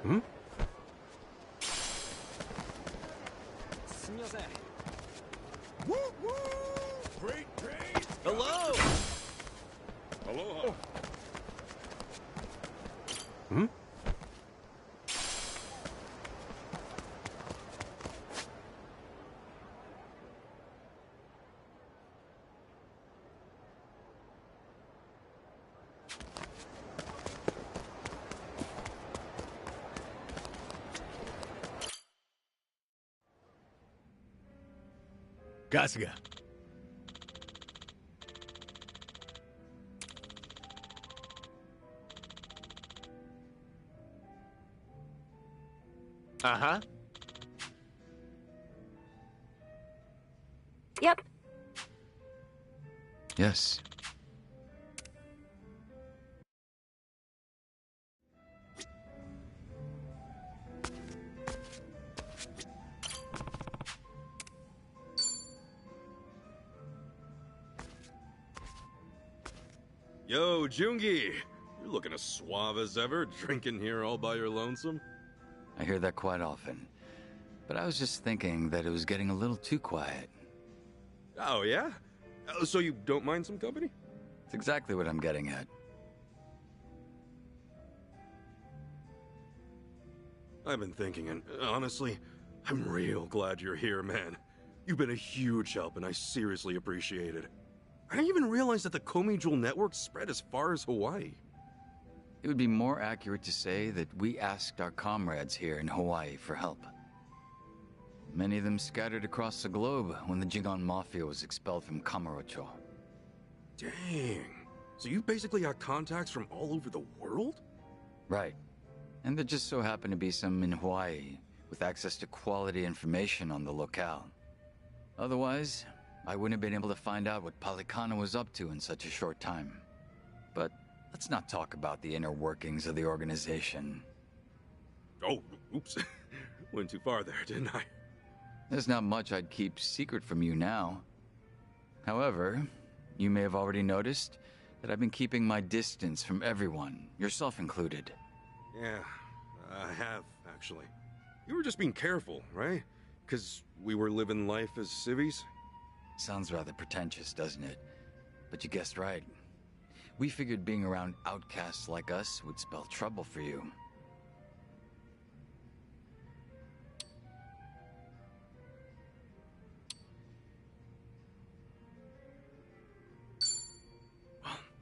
Hmm? Woo woo! Great day! Hello! Aloha! Hmm? Kasuga. Uh-huh. Yep. Yes. Yo, Jungi! You're looking as suave as ever, drinking here all by your lonesome. I hear that quite often. But I was just thinking that it was getting a little too quiet. Oh, yeah? So you don't mind some company? It's exactly what I'm getting at. I've been thinking, and honestly, I'm real glad you're here, man. You've been a huge help, and I seriously appreciate it. I didn't even realize that the Komi Jewel network spread as far as Hawaii. It would be more accurate to say that we asked our comrades here in Hawaii for help. Many of them scattered across the globe when the Jingon Mafia was expelled from Kamurocho. Dang. So you basically got contacts from all over the world? Right. And there just so happened to be some in Hawaii with access to quality information on the locale. Otherwise, I wouldn't have been able to find out what Palikana was up to in such a short time. But let's not talk about the inner workings of the organization. Oh, oops. Went too far there, didn't I? There's not much I'd keep secret from you now. However, you may have already noticed that I've been keeping my distance from everyone, yourself included. Yeah, I have, actually. You were just being careful, right? Because we were living life as civvies? Sounds rather pretentious, doesn't it? But you guessed right. We figured being around outcasts like us would spell trouble for you.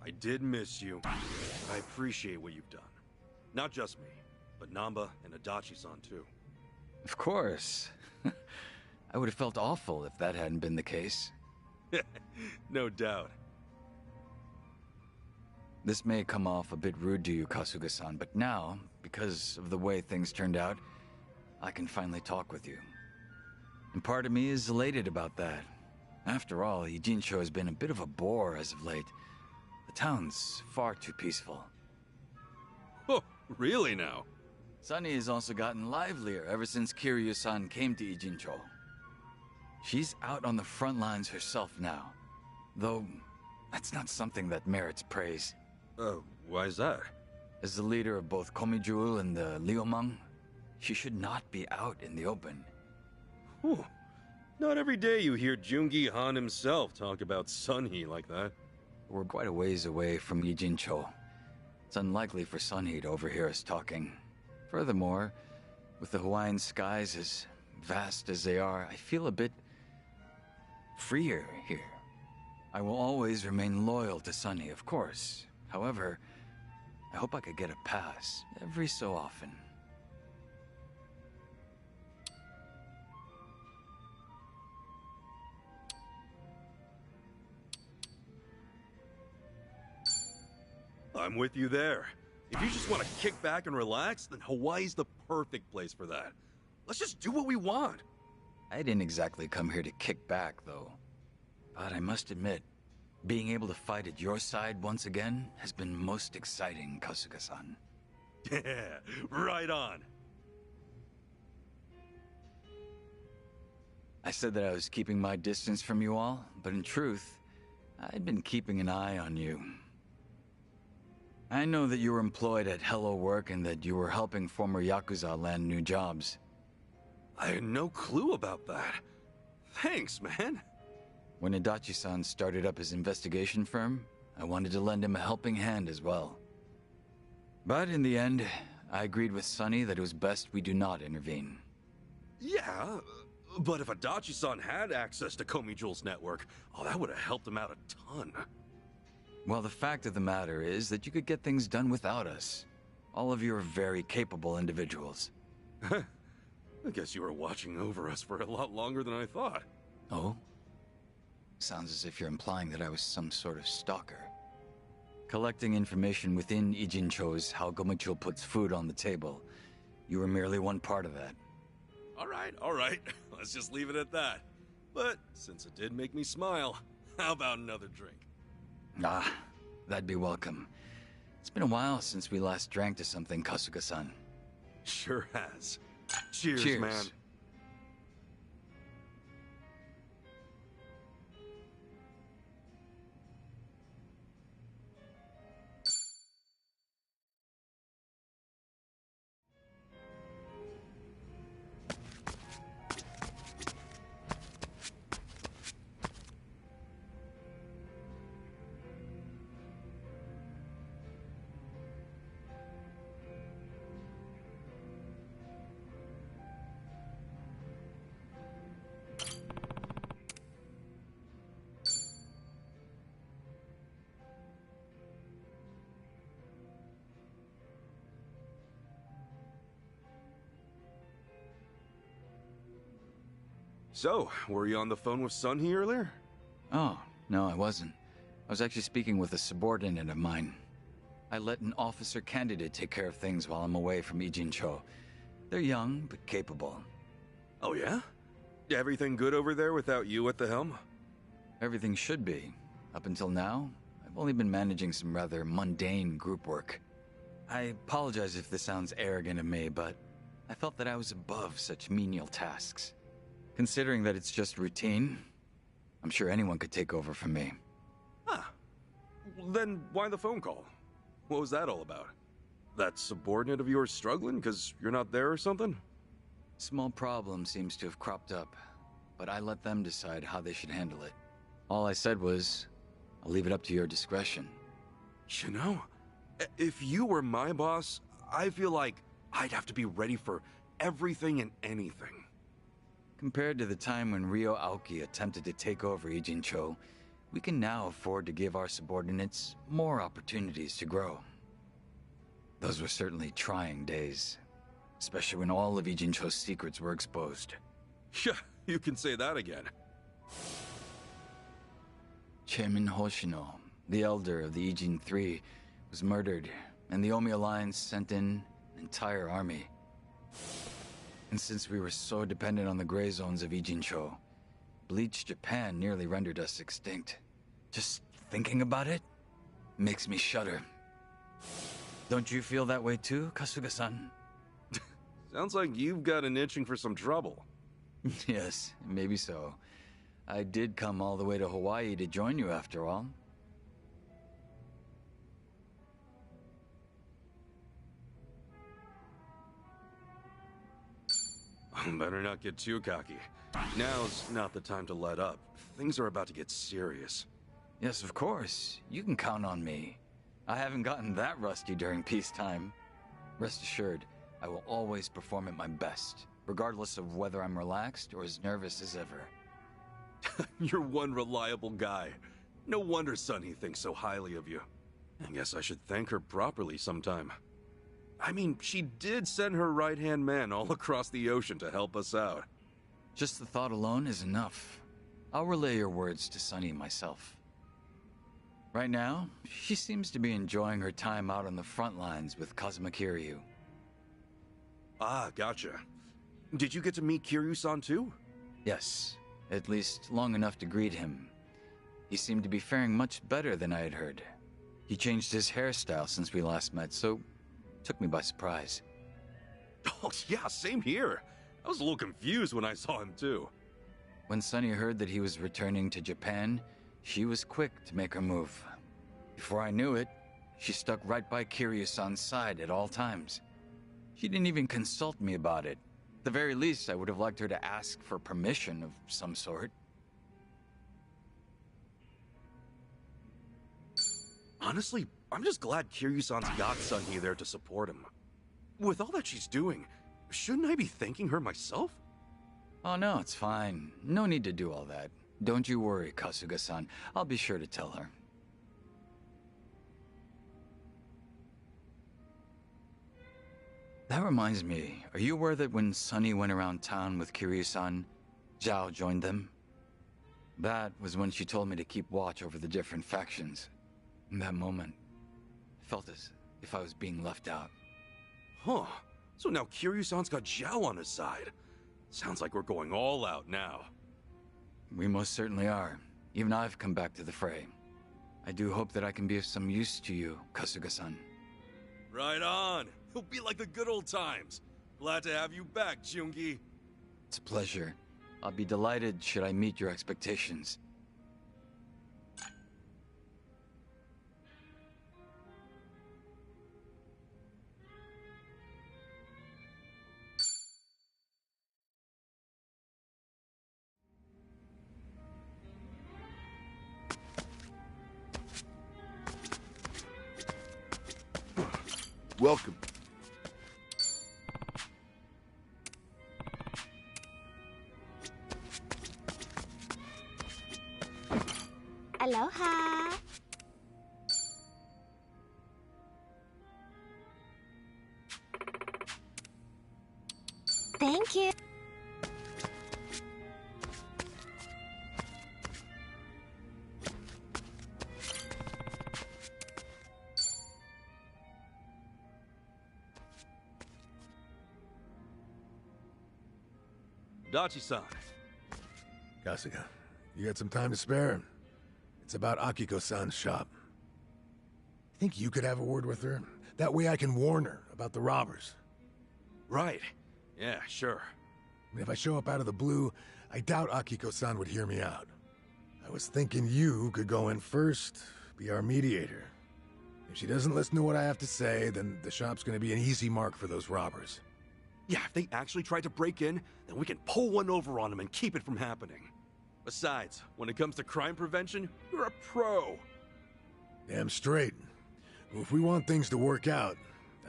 I did miss you. I appreciate what you've done. Not just me, but Namba and Adachi-san too. Of course. I would have felt awful if that hadn't been the case. No doubt. This may come off a bit rude to you, Kasuga-san, but now, because of the way things turned out, I can finally talk with you. And part of me is elated about that. After all, Ijincho has been a bit of a bore as of late. The town's far too peaceful. Oh, really now? Sunny has also gotten livelier ever since Kiryu-san came to Ijincho. She's out on the front lines herself now. Though, that's not something that merits praise. Why's that? As the leader of both Komi Jewel and the Liumang, she should not be out in the open. Whew. Not every day you hear Jungi Han himself talk about Sunhee like that. We're quite a ways away from Ijincho. It's unlikely for Sunhee to overhear us talking. Furthermore, with the Hawaiian skies as vast as they are, I feel a bit freer here. I will always remain loyal to Sunny, of course. However, I hope I could get a pass every so often. I'm with you there. If you just want to kick back and relax, then Hawaii's the perfect place for that. Let's just do what we want. I didn't exactly come here to kick back, though. But I must admit, being able to fight at your side once again has been most exciting, Kasuga-san. Yeah, right on. I said that I was keeping my distance from you all, but in truth, I'd been keeping an eye on you. I know that you were employed at Hello Work and that you were helping former Yakuza land new jobs. I had no clue about that. Thanks, man. When Adachi-san started up his investigation firm, I wanted to lend him a helping hand as well. But in the end, I agreed with Sonny that it was best we do not intervene. Yeah, but if Adachi-san had access to Komi Jewel's network, that would have helped him out a ton. Well, the fact of the matter is that you could get things done without us. All of you are very capable individuals. I guess you were watching over us for a lot longer than I thought. Oh? Sounds as if you're implying that I was some sort of stalker. Collecting information within Ijincho's how Gomicho puts food on the table. You were merely one part of that. All right. Let's just leave it at that. But since it did make me smile, how about another drink? Ah, that'd be welcome. It's been a while since we last drank to something, Kasuga-san. Sure has. Cheers, Cheers, man. So, were you on the phone with Sunhee earlier? Oh, no, I wasn't. I was actually speaking with a subordinate of mine. I let an officer candidate take care of things while I'm away from Ijincho. They're young, but capable. Oh yeah? Everything good over there without you at the helm? Everything should be. Up until now, I've only been managing some rather mundane group work. I apologize if this sounds arrogant of me, but I felt that I was above such menial tasks. Considering that it's just routine, I'm sure anyone could take over from me. Ah. Then why the phone call? What was that all about? That subordinate of yours struggling because you're not there or something? Small problem seems to have cropped up, but I let them decide how they should handle it. All I said was, I'll leave it up to your discretion. You know, if you were my boss, I feel like I'd have to be ready for everything and anything. Compared to the time when Ryo Aoki attempted to take over Ijincho, we can now afford to give our subordinates more opportunities to grow. Those were certainly trying days, especially when all of Ijincho's secrets were exposed. Yeah, you can say that again. Chairman Hoshino, the elder of the Ijin Three, was murdered, and the Omi Alliance sent in an entire army. And since we were so dependent on the gray zones of Ijincho, Bleach Japan nearly rendered us extinct. Just thinking about it makes me shudder. Don't you feel that way too, Kasuga-san? Sounds like you've got an itching for some trouble. Yes, maybe so. I did come all the way to Hawaii to join you after all. Better not get too cocky. Now's not the time to let up. Things are about to get serious. Yes, of course. You can count on me. I haven't gotten that rusty during peacetime. Rest assured, I will always perform at my best, regardless of whether I'm relaxed or as nervous as ever. You're one reliable guy. No wonder Sunhee thinks so highly of you. I guess I should thank her properly sometime. I mean, she did send her right-hand man all across the ocean to help us out. Just the thought alone is enough. I'll relay your words to Sunny myself. Right now, she seems to be enjoying her time out on the front lines with Kazuma Kiryu. Ah, gotcha. Did you get to meet Kiryu-san too? Yes, at least long enough to greet him. He seemed to be faring much better than I had heard. He changed his hairstyle since we last met, so took me by surprise. Oh, yeah, same here. I was a little confused when I saw him too. When Sunny heard that he was returning to Japan, she was quick to make her move. Before I knew it, She stuck right by Kiryu-san's side at all times. She didn't even consult me about it. At the very least, I would have liked her to ask for permission of some sort. Honestly, I'm just glad Kiryu-san's got Sunhee there to support him. With all that she's doing, shouldn't I be thanking her myself? Oh no, it's fine. No need to do all that. Don't you worry, Kasuga-san. I'll be sure to tell her. That reminds me, are you aware that when Sunny went around town with Kiryu-san, Zhao joined them? That was when she told me to keep watch over the different factions. In that moment, I felt as if I was being left out. Huh. So now Kiryu-san's got Zhao on his side. Sounds like we're going all out now. We most certainly are. Even I've come back to the fray. I do hope that I can be of some use to you, Kasuga-san. Right on. It'll be like the good old times. Glad to have you back, Jungi. It's a pleasure. I'll be delighted should I meet your expectations. Welcome. Aloha. Thank you. Dachi-san. Kasuga, you got some time to spare? It's about Akiko-san's shop. Think you could have a word with her? That way I can warn her about the robbers. Right. Yeah, sure. I mean, if I show up out of the blue, I doubt Akiko-san would hear me out. I was thinking you could go in first, be our mediator. If she doesn't listen to what I have to say, then the shop's gonna be an easy mark for those robbers. Yeah, if they actually tried to break in, then we can pull one over on them and keep it from happening. Besides, when it comes to crime prevention, you're a pro. Damn straight. Well, if we want things to work out,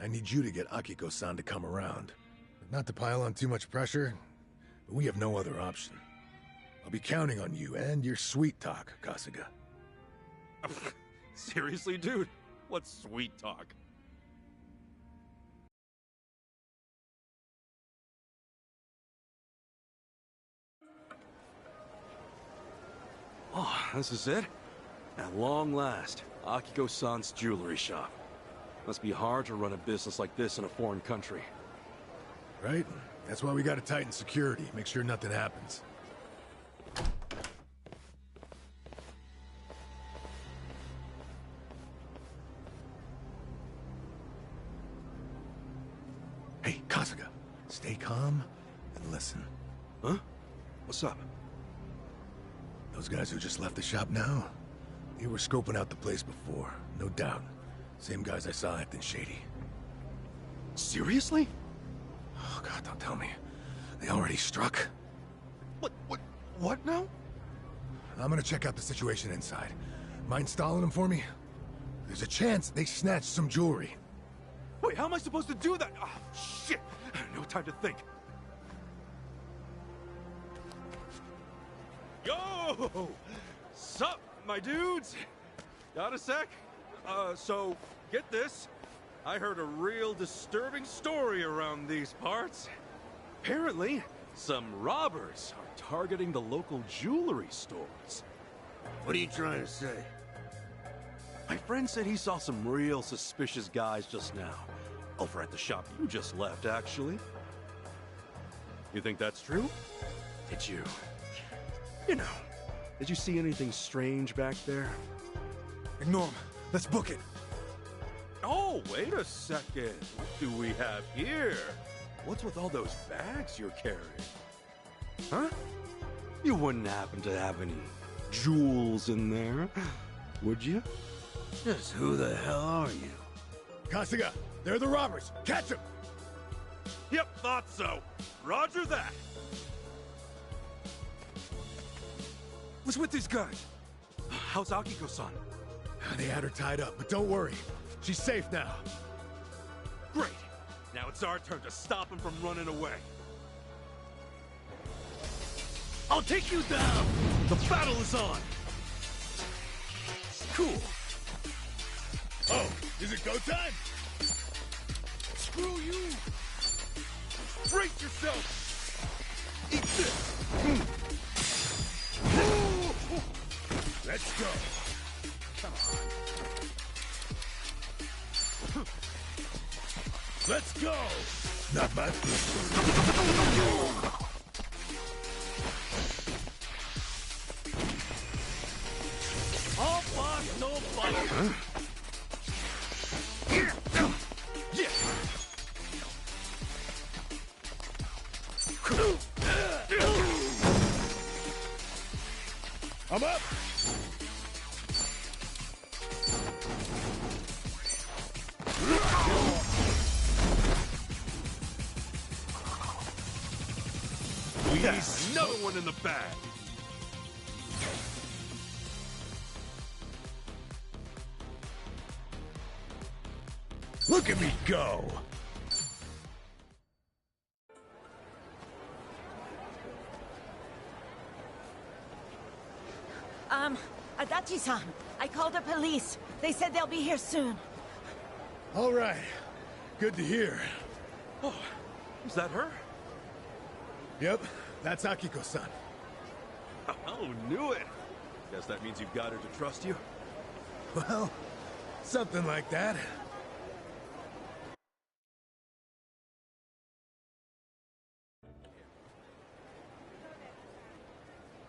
I need you to get Akiko-san to come around. Not to pile on too much pressure, but we have no other option. I'll be counting on you and your sweet talk, Kasuga. Seriously, dude? What's sweet talk? Oh, this is it? At long last, Akiko-san's jewelry shop. Must be hard to run a business like this in a foreign country. Right? That's why we gotta tighten security, make sure nothing happens. Hey, Kasuga, stay calm and listen. Huh? What's up? Those guys who just left the shop now, they were scoping out the place before, no doubt. Same guys I saw acting shady. Seriously? Oh God, don't tell me. They already struck? What now? I'm gonna check out the situation inside. Mind stalling them for me? There's a chance they snatched some jewelry. Wait, how am I supposed to do that? Oh, shit! No time to think. Yo! Sup, my dudes? Got a sec? So, get this. I heard a real disturbing story around these parts. Apparently, some robbers are targeting the local jewelry stores. What are you trying to say? My friend said he saw some real suspicious guys just now. Over at the shop you just left, actually. You think that's true? Did you? You know, did you see anything strange back there? Ignore him. Let's book it. Oh, wait a second. What do we have here? What's with all those bags you're carrying? Huh? You wouldn't happen to have any jewels in there, would you? Just who the hell are you? Kasuga, they're the robbers. Catch them! Yep, thought so. Roger that. What's with these guys? How's Akiko-san? They had her tied up, but don't worry. She's safe now. Great. Now it's our turn to stop him from running away. I'll take you down! The battle is on! Cool. Oh, is it go time? Screw you! Brace yourself! Eat this! Let's go. Come on. Let's go. Not bad. All boss, no fight! Huh? Yeah! I'm up. Yes, another one in the bag. Look at me go. Adachi-san, I called the police. They said they'll be here soon. All right. Good to hear. Oh, is that her? Yep, that's Akiko-san. Oh, knew it. Guess that means you've got her to trust you. Well, something like that.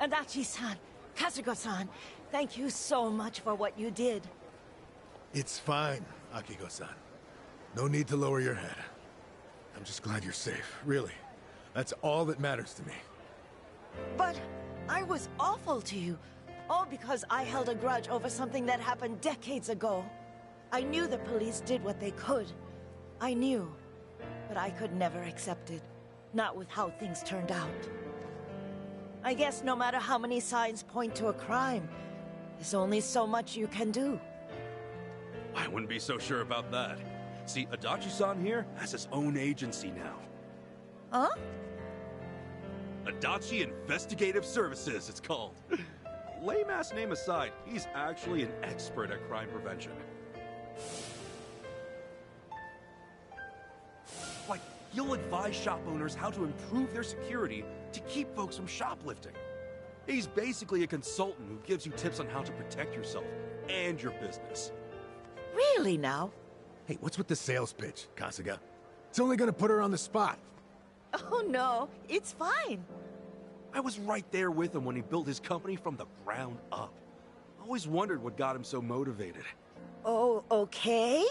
Adachi-san, Kazuko-san, thank you so much for what you did. It's fine, Akiko-san. No need to lower your head. I'm just glad you're safe, really. That's all that matters to me. But I was awful to you. All because I held a grudge over something that happened decades ago. I knew the police did what they could. I knew. But I could never accept it. Not with how things turned out. I guess no matter how many signs point to a crime, there's only so much you can do. I wouldn't be so sure about that. See, Adachi-san here has his own agency now. Huh? Adachi Investigative Services, it's called. Lame-ass name aside, he's actually an expert at crime prevention. Like, he'll advise shop owners how to improve their security to keep folks from shoplifting. He's basically a consultant who gives you tips on how to protect yourself and your business. Really now? Hey, what's with the sales pitch, Kasuga? It's only gonna put her on the spot. Oh no, it's fine. I was right there with him when he built his company from the ground up. Always wondered what got him so motivated. Oh, okay?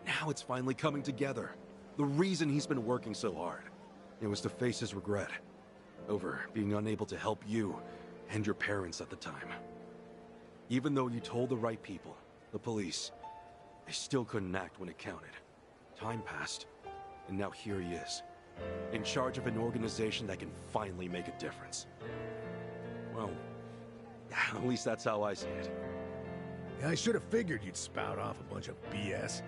Now it's finally coming together. The reason he's been working so hard. It was to face his regret over being unable to help you and your parents at the time. Even though you told the right people, the police, they still couldn't act when it counted. Time passed, and now here he is, in charge of an organization that can finally make a difference. Well, at least that's how I see it. Yeah, I should have figured you'd spout off a bunch of BS.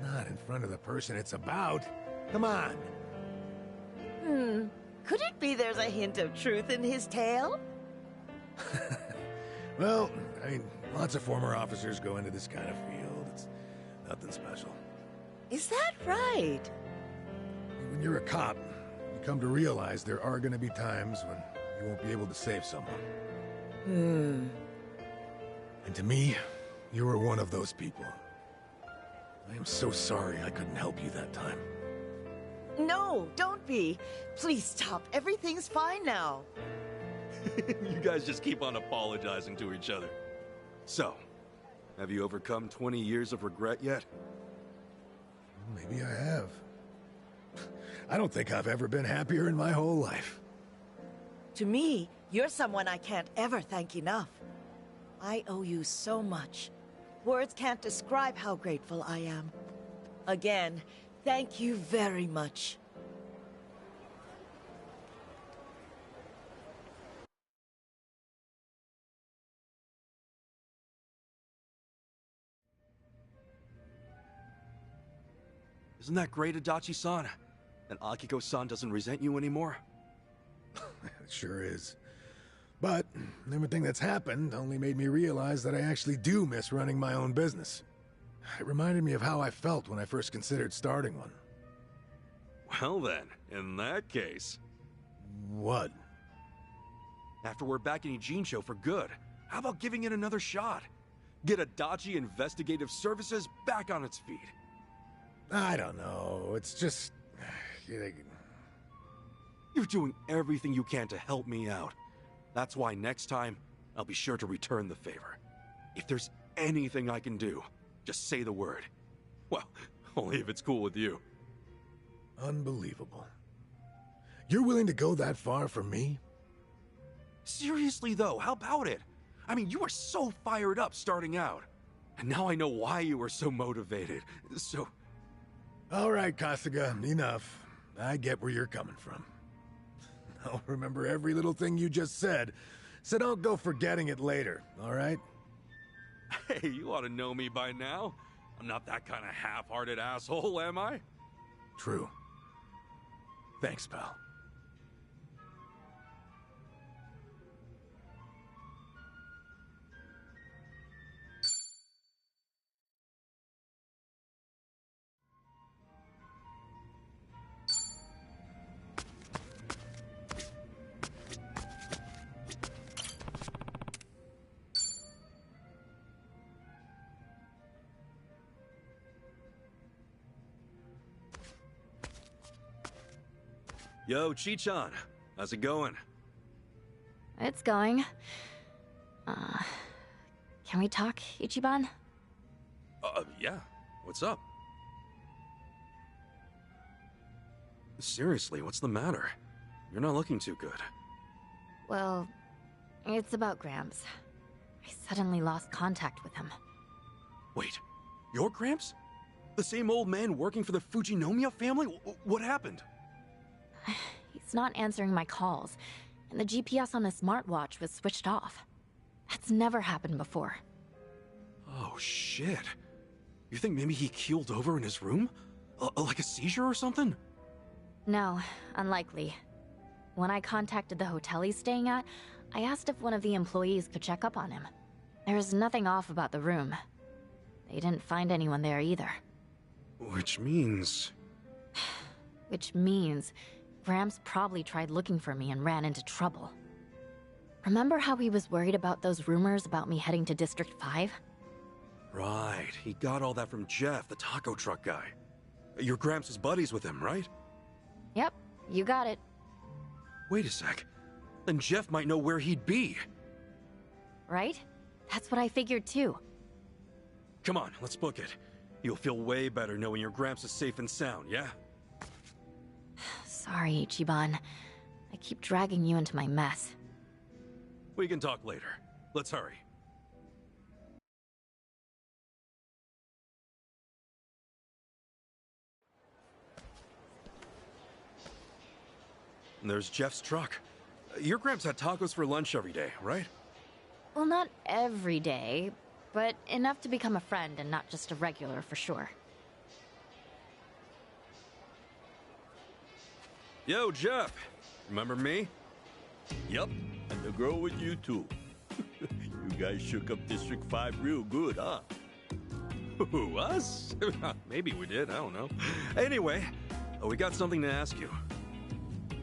Not in front of the person it's about. Come on. Could it be there's a hint of truth in his tale? Well, I mean, lots of former officers go into this kind of field. It's nothing special. Is that right? When you're a cop, you come to realize there are going to be times when you won't be able to save someone. And to me, you were one of those people. I am so sorry I couldn't help you that time. No, don't be. Please stop. Everything's fine now. You guys just keep on apologizing to each other. So, have you overcome 20 years of regret yet? Maybe I have. I don't think I've ever been happier in my whole life. To me, you're someone I can't ever thank enough. I owe you so much. Words can't describe how grateful I am. Again, thank you very much. Isn't that great, Adachi-san? And Akiko-san doesn't resent you anymore? It sure is. But everything that's happened only made me realize that I actually do miss running my own business. It reminded me of how I felt when I first considered starting one. Well then, in that case... What? After we're back in Ijincho for good, how about giving it another shot? Get Adachi Investigative Services back on its feet. I don't know, it's just... You're doing everything you can to help me out. That's why next time, I'll be sure to return the favor. If there's anything I can do, just say the word. Well, only if it's cool with you. Unbelievable. You're willing to go that far for me? Seriously though, how about it? I mean, you were so fired up starting out. And now I know why you were so motivated. So... All right, Kasuga, enough. I get where you're coming from. I'll remember every little thing you just said, so don't go forgetting it later, all right? Hey, you ought to know me by now. I'm not that kind of half-hearted asshole, am I? True. Thanks, pal. Yo, Chi-chan. How's it going? It's going. Can we talk, Ichiban? Yeah. What's up? Seriously, what's the matter? You're not looking too good. Well, it's about Gramps. I suddenly lost contact with him. Wait, your Gramps? The same old man working for the Fujinomiya family? What happened? He's not answering my calls, and the GPS on his smartwatch was switched off. That's never happened before. Oh, shit. You think maybe he keeled over in his room? Like a seizure or something? No, unlikely. When I contacted the hotel he's staying at, I asked if one of the employees could check up on him. There was nothing off about the room. They didn't find anyone there either. Which means... Which means Gramps probably tried looking for me and ran into trouble. Remember how he was worried about those rumors about me heading to District 5? Right, he got all that from Jeff, the taco truck guy. Your Gramps is buddies with him, right? Yep, you got it. Wait a sec. Then Jeff might know where he'd be. Right? That's what I figured too. Come on, let's book it. You'll feel way better knowing your Gramps is safe and sound, yeah? Sorry, Ichiban. I keep dragging you into my mess. We can talk later. Let's hurry. And there's Jeff's truck. Your Gramps had tacos for lunch every day, right? Well, not every day, but enough to become a friend and not just a regular for sure. Yo, Jeff. Remember me? Yup, and the girl with you too. You guys shook up District 5 real good, huh? Who, us? Maybe we did, I don't know. Anyway, we got something to ask you.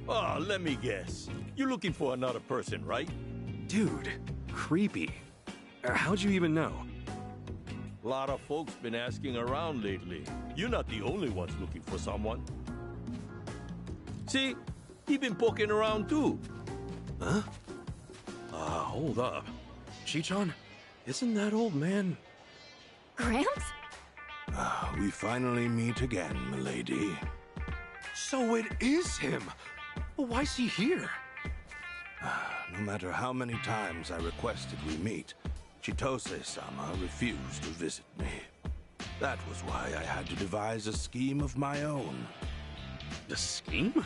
Oh, let me guess. You're looking for another person, right? Dude, creepy. How'd you even know? A lot of folks been asking around lately. You're not the only ones looking for someone. See, he been poking around too. Huh? Hold up. Chi-chan, isn't that old man... Gramps? We finally meet again, milady. So it is him! Well, why's he here? No matter how many times I requested we meet, Chitose-sama refused to visit me. That was why I had to devise a scheme of my own. The scheme?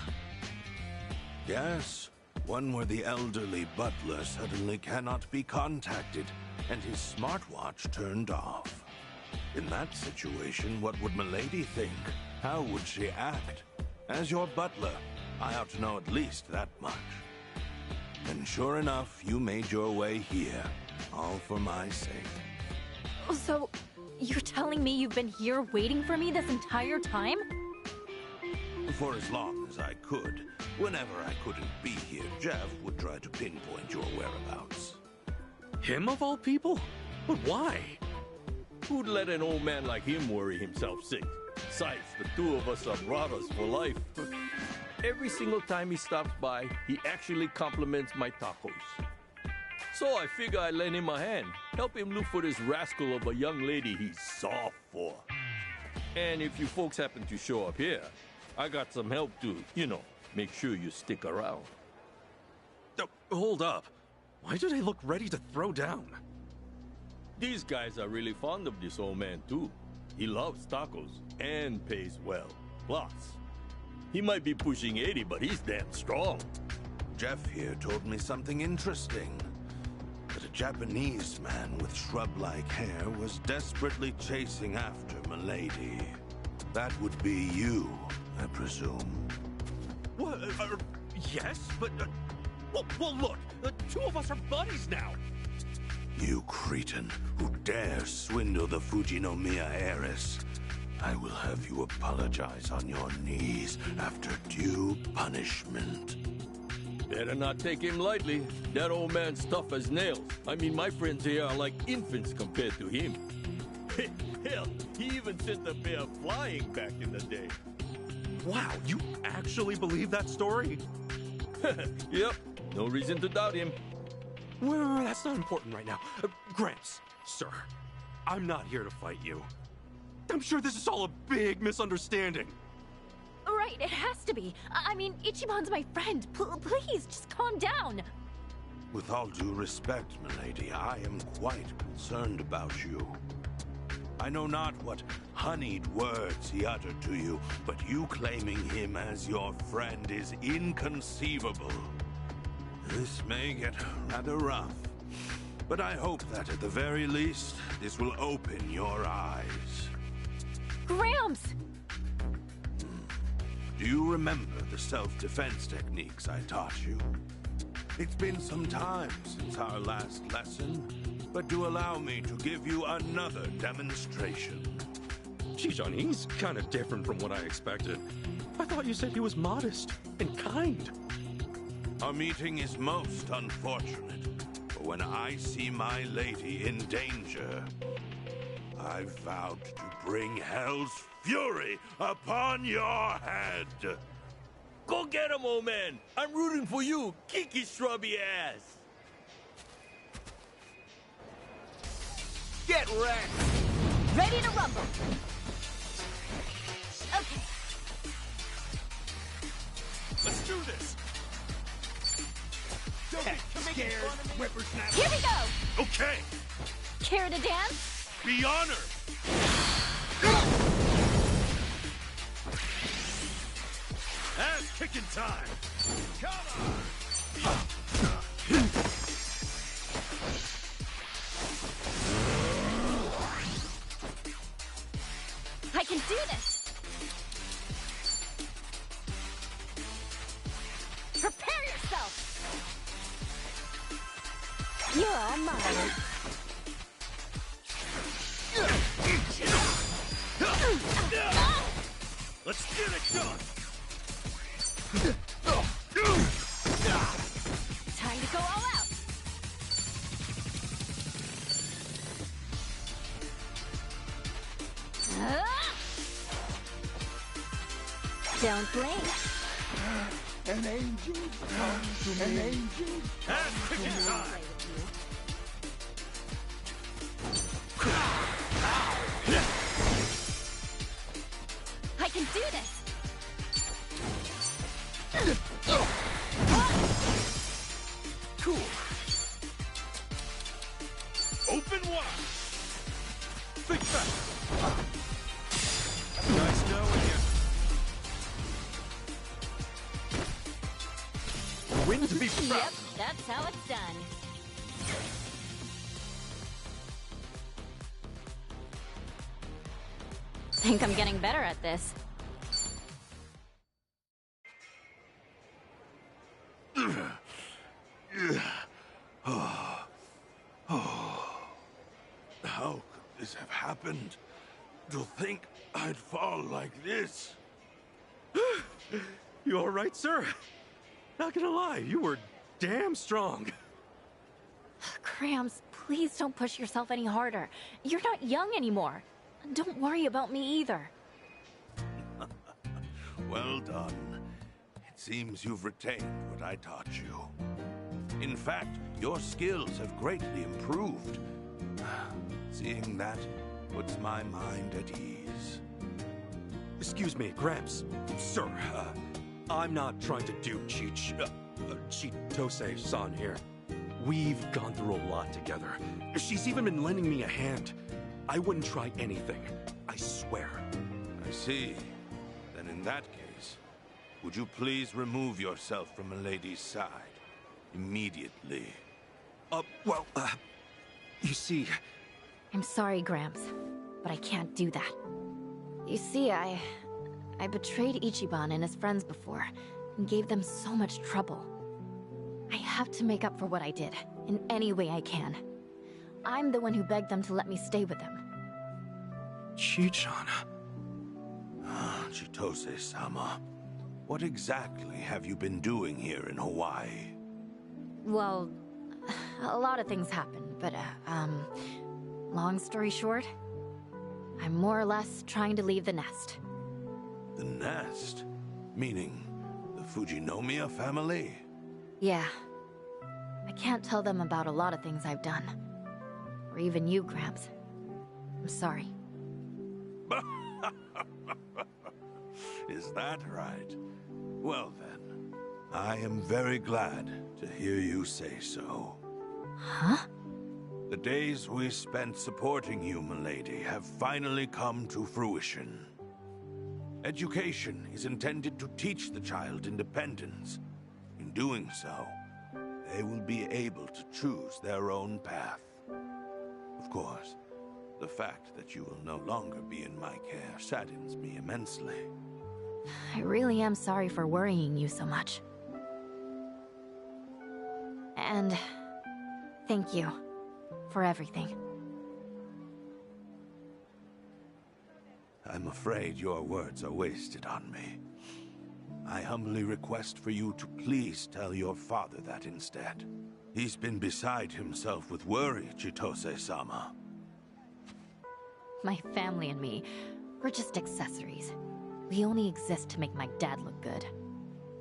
Yes, one where the elderly butler suddenly cannot be contacted, and his smartwatch turned off. In that situation, what would Milady think? How would she act? As your butler, I ought to know at least that much. And sure enough, you made your way here, all for my sake. So, you're telling me you've been here waiting for me this entire time? For as long as I could. Whenever I couldn't be here, Jeff would try to pinpoint your whereabouts. Him of all people? But why? Who'd let an old man like him worry himself sick? Besides, the two of us are brothers for life. Every single time he stops by, he actually compliments my tacos. So I figure I lend him a hand, help him look for this rascal of a young lady he's soft for. And if you folks happen to show up here, I got some help to, make sure you stick around. Oh, hold up. Why do they look ready to throw down? These guys are really fond of this old man, too. He loves tacos and pays well. Plus, he might be pushing 80, but he's damn strong. Jeff here told me something interesting. That a Japanese man with shrub-like hair was desperately chasing after Milady. That would be you, I presume. What? Yes, but... well, look, the two of us are buddies now. You cretin who dares swindle the Fujinomiya heiress. I will have you apologize on your knees after due punishment. Better not take him lightly. That old man's tough as nails. I mean, my friends here are like infants compared to him. Hell, he even sent the bear flying back in the day. Wow, you actually believe that story? Yep, no reason to doubt him. Well, that's not important right now. Gramps, sir, I'm not here to fight you. I'm sure this is all a big misunderstanding. Right, it has to be. I mean, Ichiban's my friend. Please, just calm down. With all due respect, milady, I am quite concerned about you. I know not what honeyed words he uttered to you, but you claiming him as your friend is inconceivable. This may get rather rough, but I hope that at the very least, this will open your eyes. Gramps! Do you remember the self-defense techniques I taught you? It's been some time since our last lesson, but do allow me to give you another demonstration. Chijon, he's kind of different from what I expected. I thought you said he was modest and kind. Our meeting is most unfortunate, but when I see my lady in danger, I've vowed to bring hell's fury upon your head. Go get him, old man. I'm rooting for you, Kiki Shrubby ass. Get wrecked! Ready to rumble. Okay. Let's do this! Don't get scared, whippersnapper! Here we go! Okay! Care to dance? Be honored! Ass-kicking time. Come on. I can do this! Prepare yourself! You're all mine. Let's get it done. Time to go all out! Don't blink. An angel comes to me. An angel Ass-kicking time. I can do this! Cool. Open win to be proud. Yep, that's how it's done. Think I'm getting better at this. How could this have happened? To think I'd fall like this? You all right, sir? Not gonna lie, you were damn strong. Grams, please don't push yourself any harder. You're not young anymore. Don't worry about me either. Well done. It seems you've retained what I taught you. In fact, your skills have greatly improved. Seeing that puts my mind at ease. Excuse me, Gramps. Sir, I'm not trying to do Chitose-san here. We've gone through a lot together. She's even been lending me a hand. I wouldn't try anything. I swear. I see. Then in that case, would you please remove yourself from Milady's side? Immediately. You see... I'm sorry, Gramps, but I can't do that. You see, I betrayed Ichiban and his friends before, and gave them so much trouble. I have to make up for what I did, in any way I can. I'm the one who begged them to let me stay with them. Chi-chan... Chitose-sama, what exactly have you been doing here in Hawaii? Well, a lot of things happened, but, long story short, I'm more or less trying to leave the nest. The nest? Meaning the Fujinomiya family? Yeah. I can't tell them about a lot of things I've done. Or even you, Gramps. I'm sorry. Is that right? Well then, I am very glad to hear you say so. Huh? The days we spent supporting you, milady, have finally come to fruition. Education is intended to teach the child independence. In doing so, they will be able to choose their own path. Of course, the fact that you will no longer be in my care saddens me immensely. I really am sorry for worrying you so much. And thank you for everything. I'm afraid your words are wasted on me. I humbly request for you to please tell your father that instead. He's been beside himself with worry, Chitose-sama. My family and me, we're just accessories. We only exist to make my dad look good.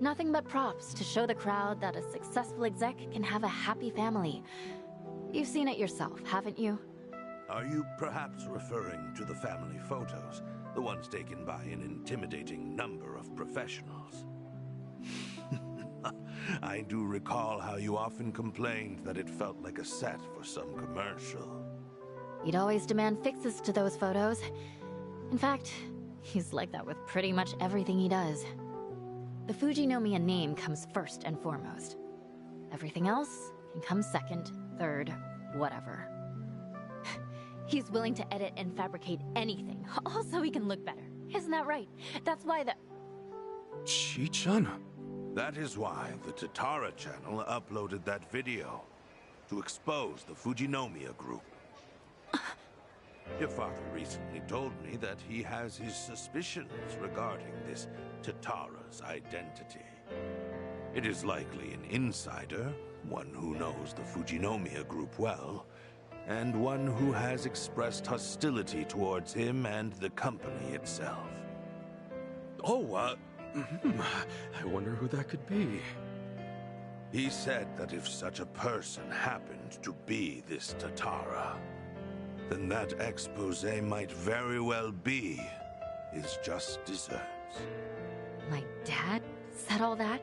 Nothing but props to show the crowd that a successful exec can have a happy family. You've seen it yourself, haven't you? Are you perhaps referring to the family photos? The ones taken by an intimidating number of professionals? I do recall how you often complained that it felt like a set for some commercial. He'd always demand fixes to those photos. In fact, he's like that with pretty much everything he does. The Fujinomiya name comes first and foremost. Everything else can come second, third, whatever. He's willing to edit and fabricate anything, all so he can look better. Isn't that right? That's why the... Chi-chan? That is why the Tatara channel uploaded that video, to expose the Fujinomiya group. Your father recently told me that he has his suspicions regarding this Tatara's identity. It is likely an insider, one who knows the Fujinomiya group well, and one who has expressed hostility towards him and the company itself. Oh, I wonder who that could be. He said that if such a person happened to be this Tatara, then that expose might very well be his just desserts. My dad said all that?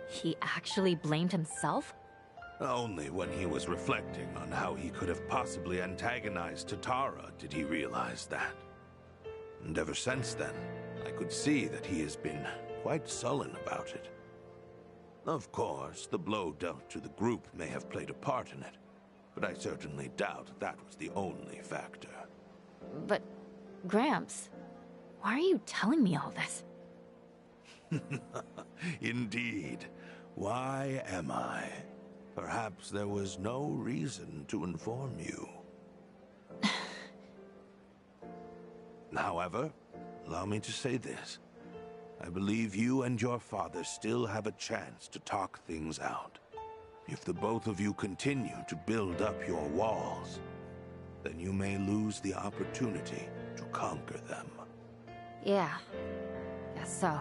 He actually blamed himself? Only when he was reflecting on how he could have possibly antagonized Tatara did he realize that. And ever since then, I could see that he has been quite sullen about it. Of course, the blow dealt to the group may have played a part in it, but I certainly doubt that was the only factor. But, Gramps, why are you telling me all this? Indeed. Why am I? Perhaps there was no reason to inform you. However, allow me to say this. I believe you and your father still have a chance to talk things out. If the both of you continue to build up your walls, then you may lose the opportunity to conquer them. Yeah, guess so.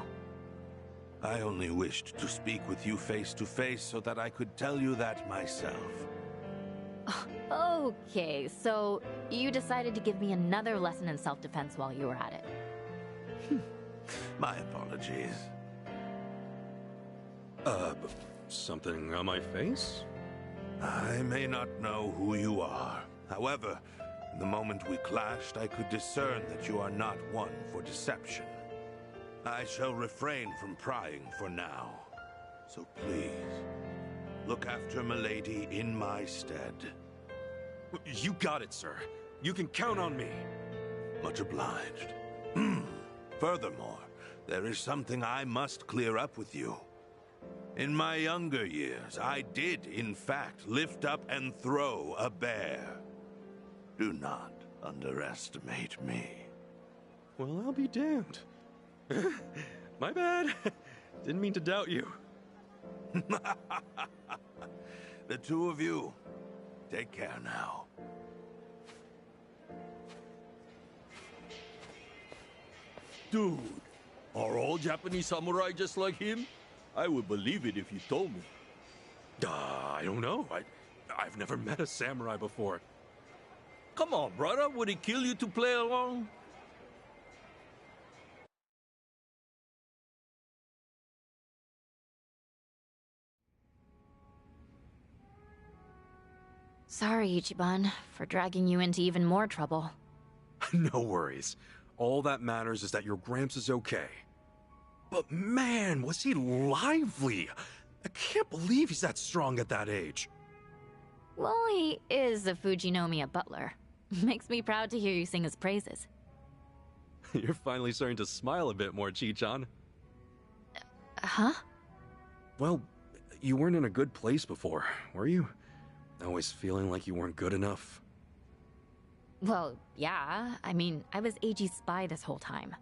I only wished to speak with you face to face so that I could tell you that myself. Okay, so you decided to give me another lesson in self-defense while you were at it. My apologies. Something on my face? I may not know who you are. However, the moment we clashed, I could discern that you are not one for deception. I shall refrain from prying for now. So please, look after Milady in my stead. You got it, sir. You can count on me. Much obliged. Furthermore, there is something I must clear up with you. In my younger years, I did, in fact, lift up and throw a bear. Do not underestimate me. Well, I'll be damned. My bad. Didn't mean to doubt you. The two of you, take care now. Dude, are all Japanese samurai just like him? I would believe it if you told me. I don't know. I've never met a samurai before. Come on, brother. Would he kill you to play along? Sorry, Ichiban, for dragging you into even more trouble. No worries. All that matters is that your Gramps is okay. But man, was he lively! I can't believe he's that strong at that age. Well, he is a Fujinomiya butler. Makes me proud to hear you sing his praises. You're finally starting to smile a bit more, Chi-chan. Huh? Well, you weren't in a good place before, were you? Always feeling like you weren't good enough. Well, yeah. I mean, I was AG's spy this whole time.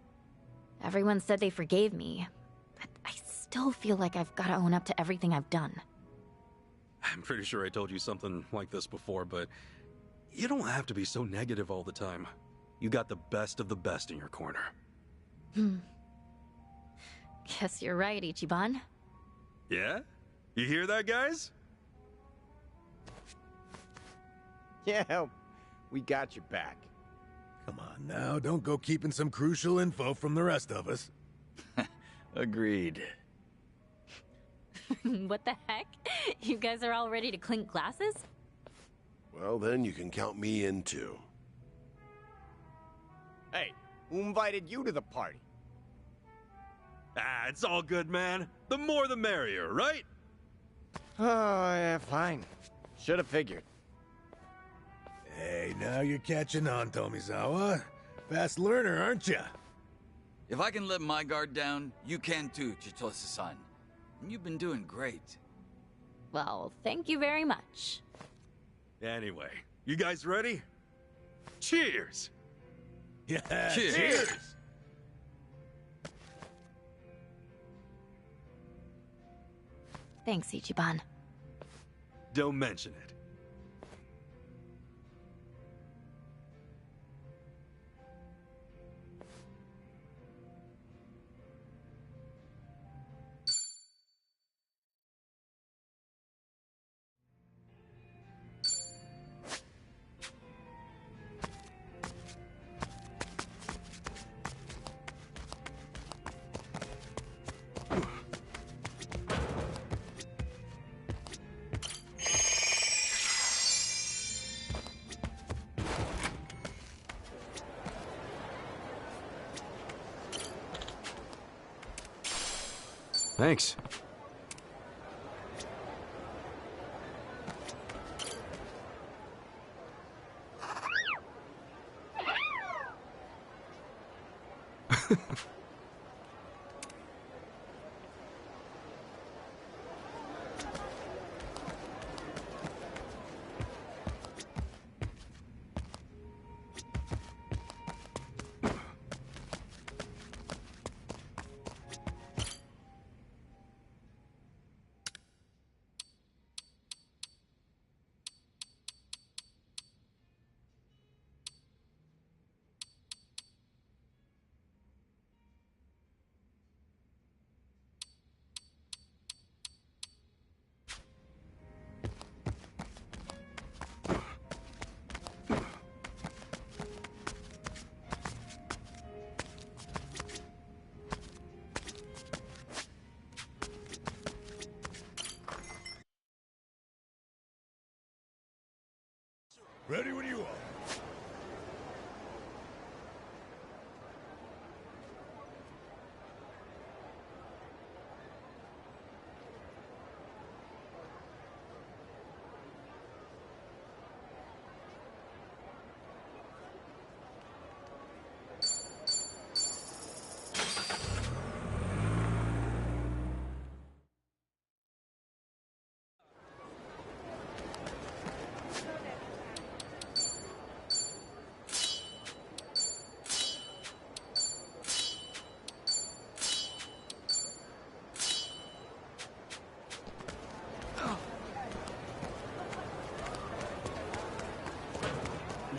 Everyone said they forgave me, but I still feel like I've got to own up to everything I've done. I'm pretty sure I told you something like this before, but you don't have to be so negative all the time. You got the best of the best in your corner. Guess you're right, Ichiban. Yeah? You hear that, guys? Yeah, we got your back. Come on now, don't go keeping some crucial info from the rest of us. Agreed. What the heck? You guys are all ready to clink glasses? Well, then you can count me in too. Hey, who invited you to the party? Ah, it's all good, man. The more the merrier, right? Oh, yeah, fine. Should have figured. Hey, now you're catching on, Tomizawa. Fast learner, aren't you? If I can let my guard down, you can too, Chitose-san. And you've been doing great. Well, thank you very much. Anyway, you guys ready? Cheers! Yeah, Cheers. Thanks, Ichiban. Don't mention it. Thanks. Ready when you are.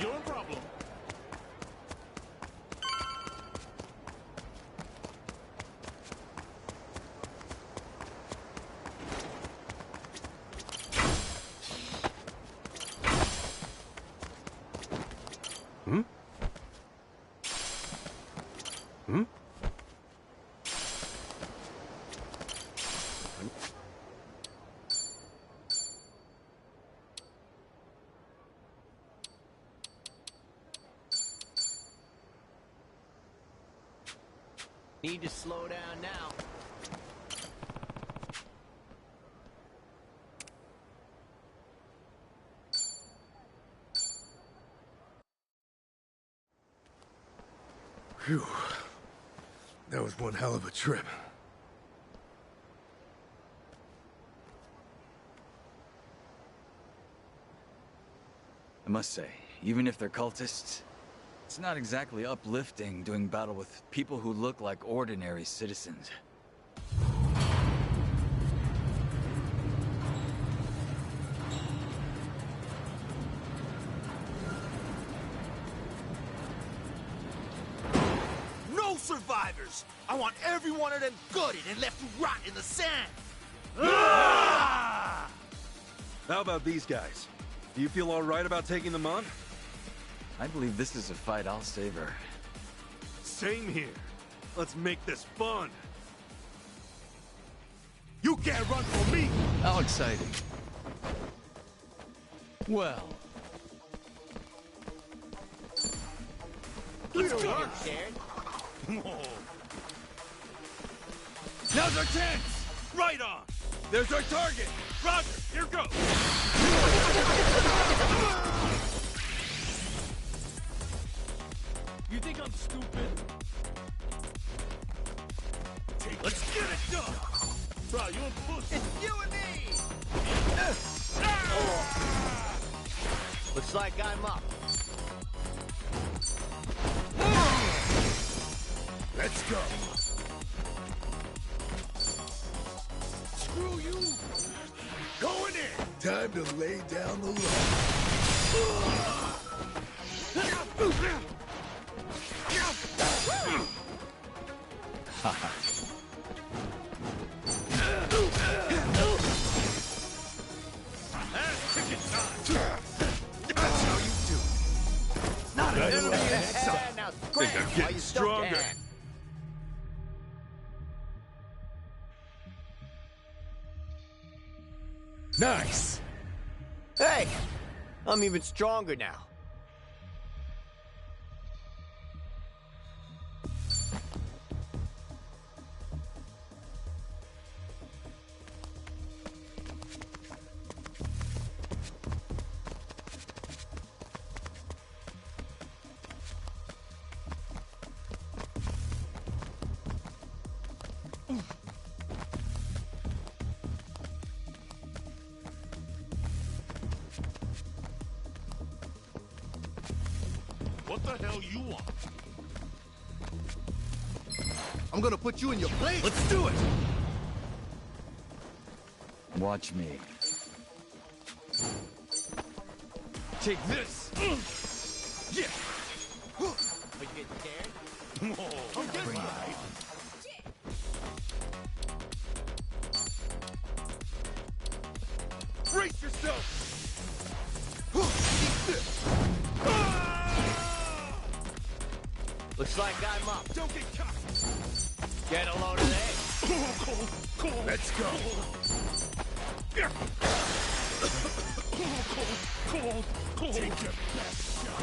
Your problem. Hmm? Hmm? Need to slow down now. Phew. That was one hell of a trip. I must say, even if they're cultists, it's not exactly uplifting doing battle with people who look like ordinary citizens. No survivors! I want every one of them gutted and left to rot in the sand! How about these guys? Do you feel all right about taking them on? I believe this is a fight I'll savor. Same here. Let's make this fun. You can't run from me! How exciting. Well, Let's go, scared. Now's our chance! Right on! There's our target! Roger, here goes! You think I'm stupid? Let's get it done! Bro, you a pussy. It's you and me! Looks like I'm up. Let's go. Screw you. Going in. Time to lay down the law. That's how you do it. Not an Right enemy away. in sight. Now Think scram I'm while getting you still stronger. can. Nice. Hey! I'm even stronger now. What the hell you want? I'm gonna put you in your place. Let's do it! watch me. Take this. Yeah. Are you getting scared? Oh, Bring it on. Brace yourself! Looks like I'm up. Don't get caught! Get a load of this. Let's go. Take your best shot.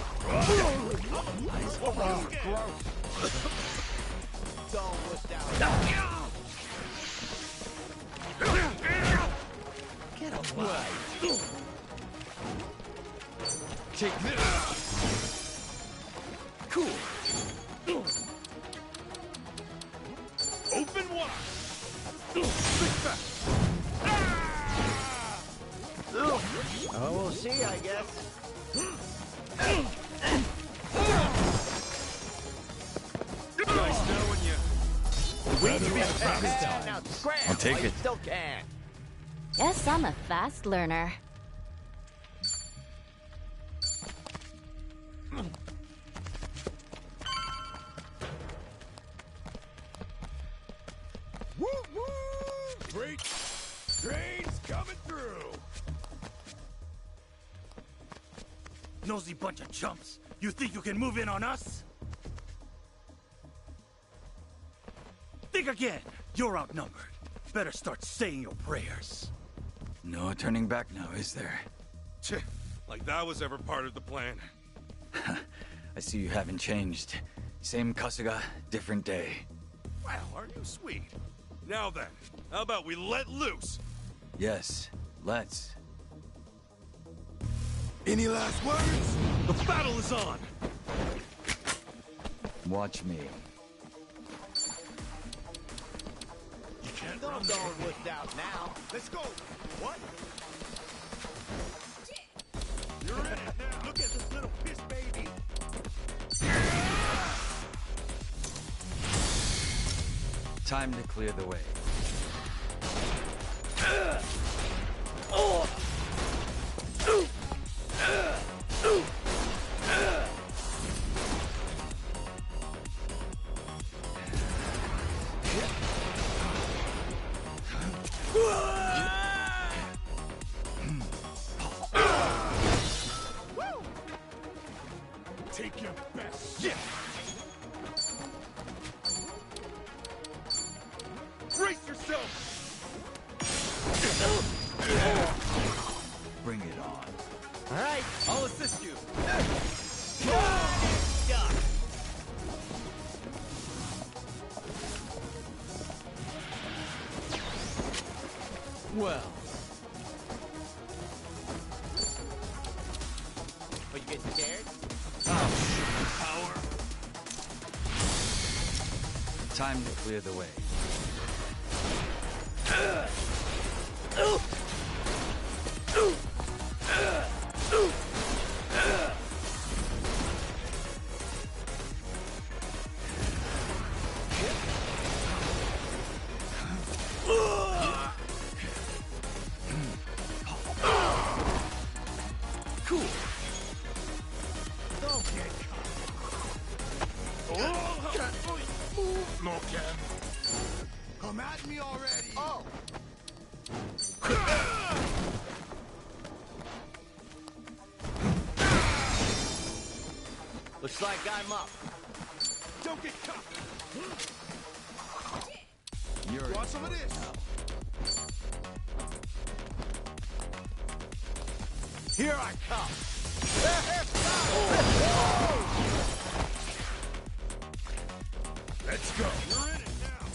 Don't look down. Get away. Take this. Cool. Open wide. Oh, we'll see, I guess. Nice knowing you. Now scram. I'll take while you it. Still can. Guess I'm a fast learner. Woo woo! Great train's coming through. Nosy bunch of chumps. You think you can move in on us? Think again. You're outnumbered. Better start saying your prayers. No turning back now, is there? Tch, like that was ever part of the plan. I see you haven't changed. Same Kasuga, different day. Wow, aren't you sweet? Now then, how about we let loose? Yes, let's. Any last words? The battle is on! Watch me. You can't Don't run go there. wussed out now. Let's go. What? You're in it now. Look at this little piss baby. Time to clear the way. Take your best. Yeah. Brace yourself. Bring it on. All right. I'll assist you. Well. Are you getting scared? Power. Time to clear the way. Cool. Don't get caught. Move, no can. Come at me already. Oh. Looks like I'm up. Don't get caught. You're Want some of this? Here I come. Let's go. You're in it now.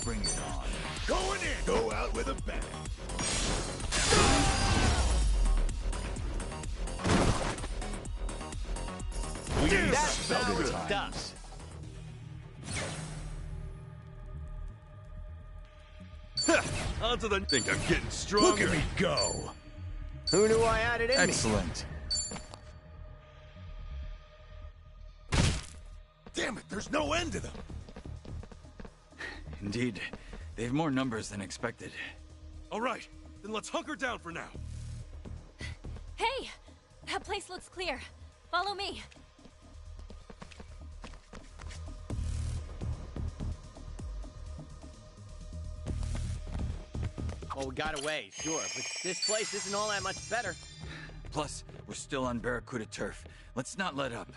Bring it on. Going in. Go out with a bang. That's Other our times. stuff. Onto the... Think I'm getting stronger. Look at me go. Who knew I had it in me? Excellent. Damn it, there's no end to them. Indeed. They have more numbers than expected. All right, then let's hunker down for now. Hey! That place looks clear. Follow me. Well, we got away, sure, but this place isn't all that much better. Plus, we're still on Barracuda turf. Let's not let up.